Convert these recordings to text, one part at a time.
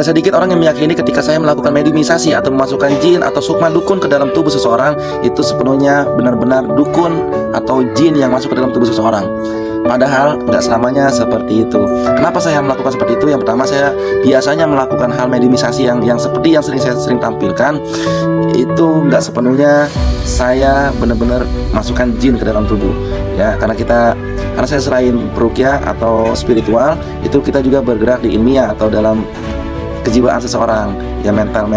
Nggak sedikit orang yang meyakini ketika saya melakukan mediumisasi atau memasukkan jin atau sukma dukun ke dalam tubuh seseorang, itu sepenuhnya benar-benar dukun atau jin yang masuk ke dalam tubuh seseorang. Padahal nggak selamanya seperti itu. Kenapa saya melakukan seperti itu? Yang pertama, saya biasanya melakukan hal mediumisasi yang seperti yang saya sering tampilkan. Itu nggak sepenuhnya saya benar-benar masukkan jin ke dalam tubuh, ya. Karena saya selain peruqyah atau spiritual, itu kita juga bergerak di ilmiah atau dalam kejiwaan seseorang, ya, mental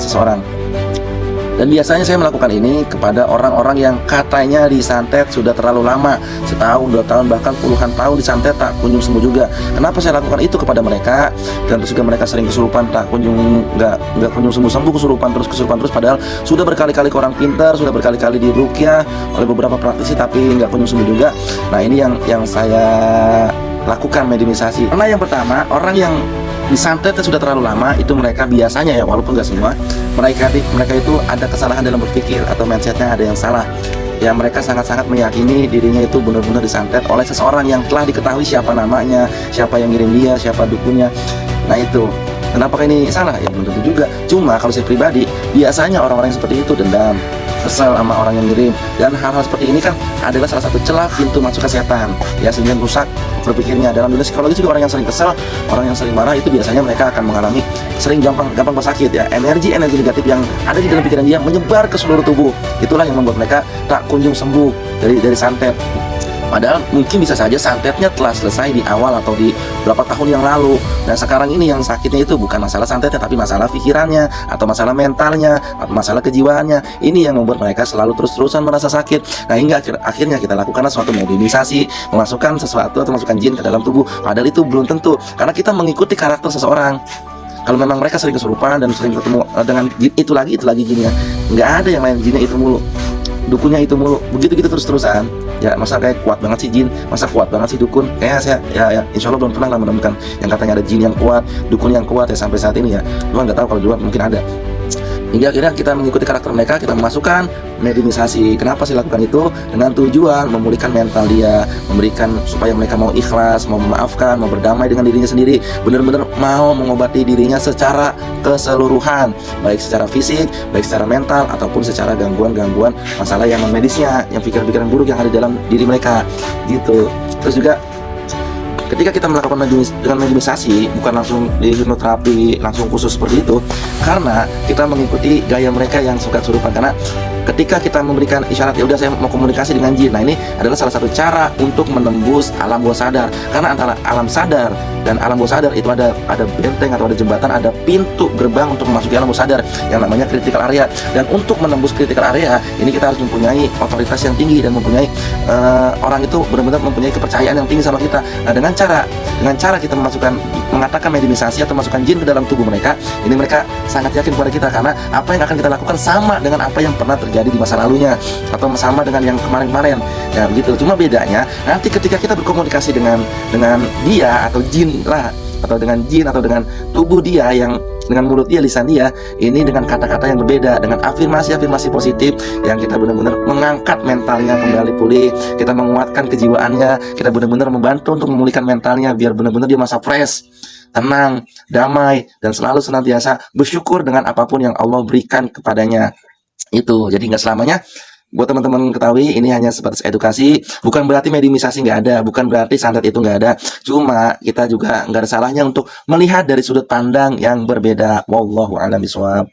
seseorang. Dan biasanya saya melakukan ini kepada orang-orang yang katanya disantet sudah terlalu lama, setahun, 2 tahun, bahkan puluhan tahun disantet tak kunjung sembuh juga. Kenapa saya lakukan itu kepada mereka? Dan terus juga mereka sering kesurupan, nggak kunjung sembuh, kesurupan terus, padahal sudah berkali-kali ke orang pintar, sudah berkali-kali diruqyah oleh beberapa praktisi tapi nggak kunjung sembuh juga. Nah, ini yang saya lakukan mediumisasi. Karena yang pertama, orang yang disantet sudah terlalu lama, itu mereka biasanya, ya, walaupun nggak semua, mereka itu ada kesalahan dalam berpikir atau mindsetnya ada yang salah. Ya, mereka sangat-sangat meyakini dirinya itu benar-benar disantet oleh seseorang yang telah diketahui siapa namanya, siapa yang ngirim dia, siapa dukunnya. Nah, itu kenapa ini salah? Ya, belum tentu juga. Cuma kalau saya pribadi, biasanya orang-orang yang seperti itu dendam, kesal sama orang yang ngirim, dan hal-hal seperti ini kan adalah salah satu celah pintu masuk ke setan, ya, sehingga rusak berpikirnya. Dalam dunia psikologis juga orang yang sering kesal, orang yang sering marah, itu biasanya mereka akan mengalami sering gampang sakit, ya. Energi negatif yang ada di dalam pikiran dia menyebar ke seluruh tubuh. Itulah yang membuat mereka tak kunjung sembuh dari santet. Padahal mungkin bisa saja santetnya telah selesai di awal atau di beberapa tahun yang lalu. Dan sekarang ini yang sakitnya itu bukan masalah santetnya, tapi masalah pikirannya, atau masalah mentalnya, atau masalah kejiwaannya. Ini yang membuat mereka selalu terus-terusan merasa sakit. Nah, hingga akhirnya kita lakukan suatu mediumisasi, memasukkan sesuatu atau masukkan jin ke dalam tubuh. Padahal itu belum tentu, karena kita mengikuti karakter seseorang. Kalau memang mereka sering kesurupan dan sering ketemu dengan jin, itu lagi jinnya. Nggak ada yang lain, jinnya itu mulu, dukunnya itu mulu, begitu terus-terusan. Ya, masa kayak kuat banget sih jin, masa kuat banget sih dukun? Kayaknya saya ya insya Allah belum pernah lah menemukan yang katanya ada jin yang kuat, dukun yang kuat, ya, sampai saat ini, ya. Cuma nggak tahu kalau di luar mungkin ada. Hingga akhirnya kita mengikuti karakter mereka, kita memasukkan mediumisasi. Kenapa sih lakukan itu? Dengan tujuan memulihkan mental dia, memberikan supaya mereka mau ikhlas, mau memaafkan, mau berdamai dengan dirinya sendiri, benar-benar mau mengobati dirinya secara keseluruhan, baik secara fisik, baik secara mental, ataupun secara gangguan masalah yang non-medisnya, yang pikiran-pikiran buruk yang ada di dalam diri mereka, gitu. Terus juga ketika kita melakukan mediumisasi, bukan langsung di hipnoterapi langsung khusus seperti itu, karena kita mengikuti gaya mereka yang suka kesurupan. Karena ketika kita memberikan isyarat, ya udah saya mau komunikasi dengan jin, nah ini adalah salah satu cara untuk menembus alam bawah sadar. Karena antara alam sadar dan alam bawah sadar itu ada benteng atau ada jembatan, ada pintu gerbang untuk memasuki alam bawah sadar yang namanya critical area. Dan untuk menembus critical area ini kita harus mempunyai otoritas yang tinggi dan mempunyai orang itu benar-benar mempunyai kepercayaan yang tinggi sama kita. Nah, dengan cara kita mengatakan mediumisasi atau masukkan jin ke dalam tubuh mereka, ini mereka sangat yakin kepada kita, karena apa yang akan kita lakukan sama dengan apa yang pernah terjadi di masa lalunya, atau sama dengan yang kemarin-kemarin, ya, begitu. Cuma bedanya nanti ketika kita berkomunikasi dengan dia atau jin lah, atau dengan jin atau dengan tubuh dia, yang dengan mulut dia, lisan dia, ini dengan kata-kata yang berbeda, dengan afirmasi positif yang kita benar-benar mengangkat mentalnya kembali pulih, kita menguatkan kejiwaannya, kita benar-benar membantu untuk memulihkan mentalnya biar benar-benar dia masa fresh, tenang, damai, dan selalu senantiasa bersyukur dengan apapun yang Allah berikan kepadanya. Itu jadi nggak selamanya. Buat teman-teman ketahui, ini hanya sebatas edukasi, bukan berarti mediumisasi nggak ada, bukan berarti santet itu nggak ada. Cuma kita juga nggak ada salahnya untuk melihat dari sudut pandang yang berbeda. Wallahu a'lam bishawab.